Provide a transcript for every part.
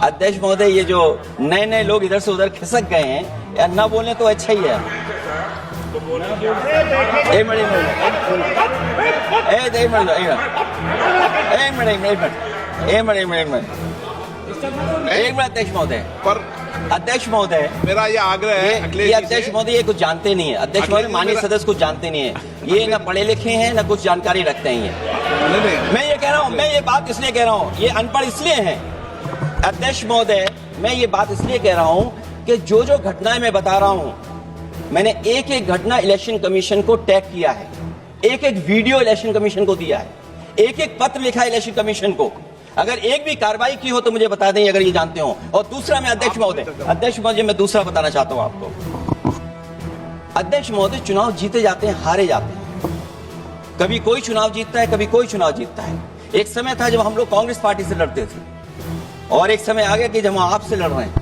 अध्यक्ष महोदय, ये जो नए नए लोग इधर से उधर खिसक गए हैं, या ना बोले तो अच्छा ही है। एक मिनट अध्यक्ष महोदय, पर अध्यक्ष महोदय, मेरा ये आग्रह है ये अध्यक्ष महोदय ये कुछ जानते नहीं है। अध्यक्ष महोदय, माननीय सदस्य कुछ जानते नहीं है। ये ना पढ़े लिखे हैं ना कुछ जानकारी रखते हैं। ये मैं ये कह रहा हूँ, मैं ये बात इसलिए कह रहा हूँ, ये अनपढ़ इसलिए हैं। अध्यक्ष महोदय, मैं ये बात इसलिए कह रहा हूँ कि जो जो घटनाएं मैं बता रहा हूँ, मैंने एक एक घटना इलेक्शन कमीशन को टैग किया है, एक एक वीडियो इलेक्शन कमीशन को दिया है, एक एक पत्र लिखा है इलेक्शन कमीशन को। अगर एक भी कार्रवाई की हो तो मुझे बता दें, अगर ये जानते हो। और दूसरा, मैं अध्यक्ष महोदय मैं दूसरा बताना चाहता हूं आपको। अध्यक्ष महोदय, चुनाव जीते जाते हैं, हारे जाते हैं। कभी कोई चुनाव जीतता है, कभी कोई चुनाव जीतता है। एक समय था जब हम लोग कांग्रेस पार्टी से लड़ते थे, और एक समय आ गया कि जब हम आपसे लड़ रहे हैं।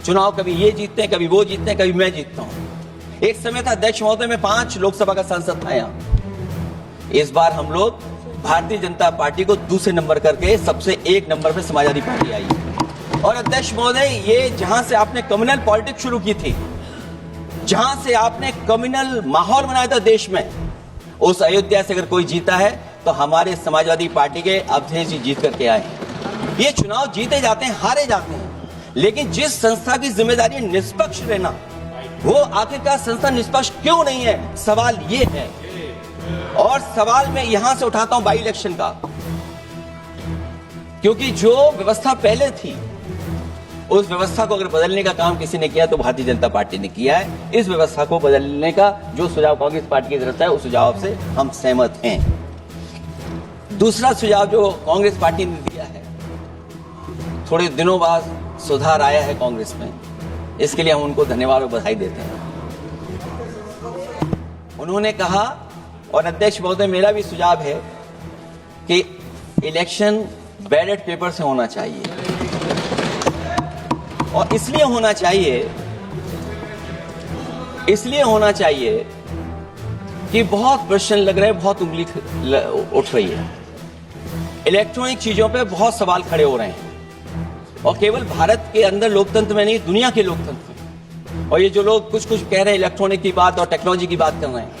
चुनाव कभी ये जीतते हैं, कभी वो जीतते हैं, कभी मैं जीतता हूं। एक समय था अध्यक्ष महोदय, मैं 5 लोकसभा का सांसद था यहां। इस बार हम लोग भारतीय जनता पार्टी को दूसरे नंबर करके सबसे 1 नंबर पे समाजवादी पार्टी आई। और अध्यक्ष महोदय, ये जहां से आपने कम्युनल पॉलिटिक्स शुरू की थी, जहां से आपने कम्युनल माहौल बनाया था देश में, उस अयोध्या से अगर कोई जीता है तो हमारे समाजवादी पार्टी के अवधेश जी जीत करके आए। ये चुनाव जीते जाते हैं, हारे जाते हैं, लेकिन जिस संस्था की जिम्मेदारी है निष्पक्ष रहना, वो आखिरकार संस्था निष्पक्ष क्यों नहीं है, सवाल ये है। और सवाल मैं यहां से उठाता हूं बाई इलेक्शन का, क्योंकि जो व्यवस्था पहले थी उस व्यवस्था को अगर बदलने का काम किसी ने किया तो भारतीय जनता पार्टी ने किया है। इस व्यवस्था को बदलने का जो सुझाव कांग्रेस पार्टी की तरफ से है, उस सुझाव से हम सहमत हैं। दूसरा सुझाव जो कांग्रेस पार्टी ने दिया है, थोड़े दिनों बाद सुधार आया है कांग्रेस में, इसके लिए हम उनको धन्यवाद और बधाई देते हैं। उन्होंने कहा, और अध्यक्ष महोदय मेरा भी सुझाव है, कि इलेक्शन बैलेट पेपर से होना चाहिए। और इसलिए होना चाहिए कि बहुत प्रश्न लग रहे हैं, बहुत उंगली उठ रही है। इलेक्ट्रॉनिक चीजों पे बहुत सवाल खड़े हो रहे हैं, और केवल भारत के अंदर लोकतंत्र में नहीं, दुनिया के लोकतंत्र में। और ये जो लोग कुछ कुछ कह रहे हैं इलेक्ट्रॉनिक की बात और टेक्नोलॉजी की बात कर रहे हैं,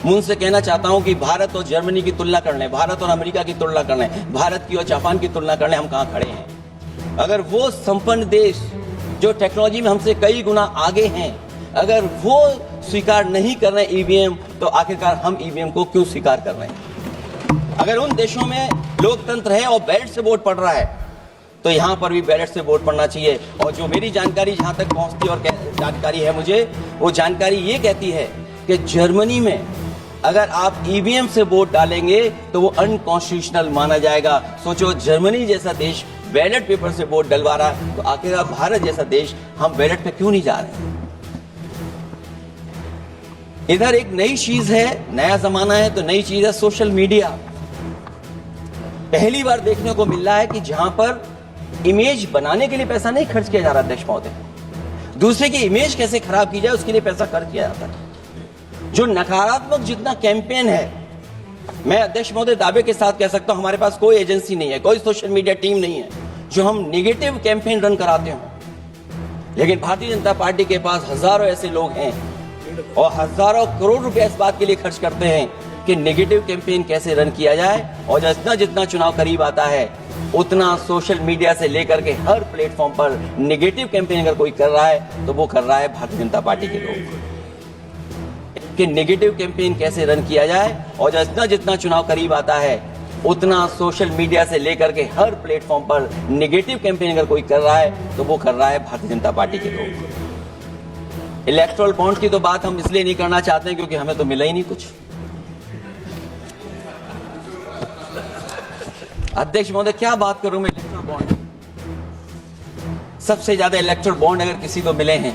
मैं उनसे कहना चाहता हूं कि भारत और जर्मनी की तुलना कर लें, भारत और अमेरिका की तुलना कर लें, भारत की और जापान की तुलना कर लें, हम कहां खड़े हैं। अगर वो संपन्न देश जो टेक्नोलॉजी में हमसे कई गुना आगे हैं, अगर वो स्वीकार नहीं कर रहे ईवीएम, तो आखिरकार हम ईवीएम को क्यों स्वीकार कर रहे हैं। अगर उन देशों में लोकतंत्र है और बैलेट से वोट पड़ रहा है, तो यहां पर भी बैलेट से वोट पड़ना चाहिए। और जो मेरी जानकारी जहां तक पहुंचती और जानकारी है मुझे, वो जानकारी ये कहती है कि जर्मनी में अगर आप ईवीएम से वोट डालेंगे तो वो अनकॉन्स्टिट्यूशनल माना जाएगा। सोचो, जर्मनी जैसा देश बैलेट पेपर से वोट डलवा रहा है, तो आखिरकार भारत जैसा देश हम बैलेट पे क्यों नहीं जा रहे हैं। इधर एक नई चीज है, नया जमाना है, तो नई चीज है सोशल मीडिया। पहली बार देखने को मिल रहा है कि जहां पर इमेज बनाने के लिए पैसा नहीं खर्च किया जा रहा अध्यक्ष महोदय, दूसरे की इमेज कैसे खराब की जाए उसके लिए पैसा खर्च किया जाता है। जो नकारात्मक जितना कैंपेन है, मैं अध्यक्ष महोदय दावे के साथ कह सकता हूं, हमारे पास कोई एजेंसी नहीं है, कोई सोशल मीडिया टीम नहीं है जो हम नेगेटिव कैंपेन रन कराते हो। लेकिन भारतीय जनता पार्टी के पास हजारों ऐसे लोग हैं और हजारों करोड़ रुपए इस बात के लिए खर्च करते हैं कि नेगेटिव कैंपेन कैसे रन किया जाए। और जितना जितना चुनाव करीब आता है, उतना सोशल मीडिया से लेकर के हर प्लेटफॉर्म पर नेगेटिव कैंपेन अगर कोई कर रहा है, तो वो कर रहा है भारतीय जनता पार्टी के लोग, कि नेगेटिव कैंपेन कैसे रन किया जाए। और जितना जितना चुनाव करीब आता है, उतना सोशल मीडिया से लेकर के हर प्लेटफॉर्म पर नेगेटिव कैंपेन अगर कोई कर रहा है, तो वो कर रहा है भारतीय जनता पार्टी के लोग। इलेक्टोरल बॉन्ड की तो बात हम इसलिए नहीं करना चाहते हैं क्योंकि हमें तो मिला ही नहीं कुछ। अध्यक्ष महोदय, क्या बात करूं मैं इलेक्टोरल बॉन्ड। सबसे ज्यादा इलेक्टोरल बॉन्ड अगर किसी को मिले हैं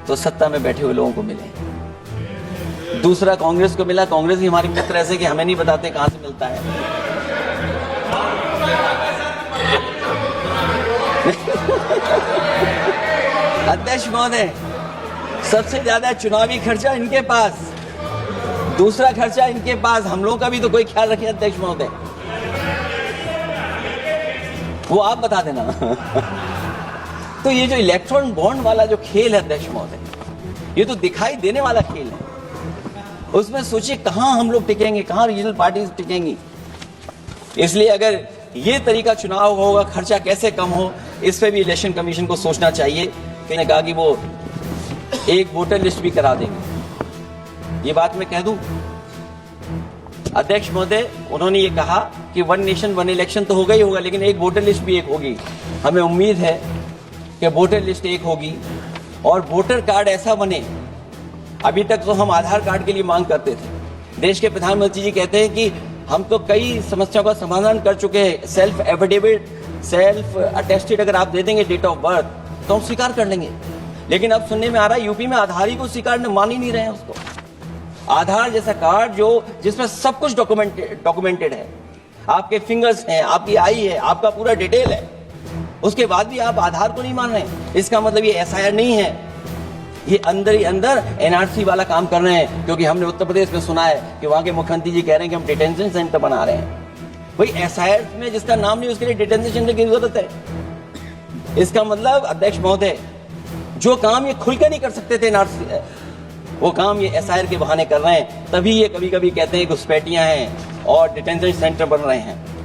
तो सत्ता में बैठे हुए लोगों को मिले। दूसरा कांग्रेस को मिला। कांग्रेस ही हमारे मित्र ऐसे कि हमें नहीं बताते कहां से मिलता है। अध्यक्ष महोदय, सबसे ज्यादा चुनावी खर्चा इनके पास, दूसरा खर्चा इनके पास। हम लोगों का भी तो कोई ख्याल रखिए अध्यक्ष महोदय। वो आप बता देना। तो ये जो इलेक्ट्रॉन बॉन्ड वाला जो खेल है अध्यक्ष महोदय, ये तो दिखाई देने वाला खेल है। उसमें सोचिए कहां हम लोग टिकेंगे, कहां रीजनल पार्टीज टिकेंगी। इसलिए अगर ये तरीका चुनाव होगा, खर्चा कैसे कम हो, इस पे भी इलेक्शन कमीशन को सोचना चाहिए। किसी ने कहा कि वो एक वोटर लिस्ट भी करा देंगे, ये बात मैं कह दूं अध्यक्ष महोदय, उन्होंने ये कहा कि वन नेशन वन इलेक्शन तो होगा ही होगा, लेकिन एक वोटर लिस्ट भी एक होगी। हमें उम्मीद है कि वोटर लिस्ट एक होगी और वोटर कार्ड ऐसा बने। अभी तक तो हम आधार कार्ड के लिए मांग करते थे। देश के प्रधानमंत्री जी कहते हैं कि हम तो कई समस्याओं का समाधान कर चुके हैं। सेल्फ एफिडेविट, सेल्फ अटेस्टेड अगर आप दे देंगे डेट ऑफ बर्थ तो हम स्वीकार कर लेंगे। लेकिन अब सुनने में आ रहा है यूपी में आधार ही को स्वीकार मान ही नहीं रहे हैं उसको। आधार जैसा कार्ड जो जिसमें सब कुछ डॉक्यूमेंटेड है, आपके फिंगर्स हैं, आपकी आई है, आपका पूरा डिटेल है, उसके बाद भी आप आधार को नहीं मान रहे हैं। इसका मतलब ये एसआईआर नहीं है, ये अंदर ही अंदर एनआरसी वाला काम कर रहे हैं। क्योंकि हमने उत्तर प्रदेश में सुना है कि वहां के मुख्यमंत्री जी कह रहे हैं कि हम डिटेंशन सेंटर बना रहे हैं। भाई एसआईआर में जिसका नाम नहीं उसके लिए डिटेंशन सेंटर की जरूरत है। इसका मतलब अध्यक्ष महोदय, जो काम ये खुलकर नहीं कर सकते थे एनआरसी, वो काम ये एसआईआर के बहाने कर रहे हैं। तभी ये कभी कभी कहते हैं घुसपैठियां हैं और डिटेंशन सेंटर बन रहे हैं।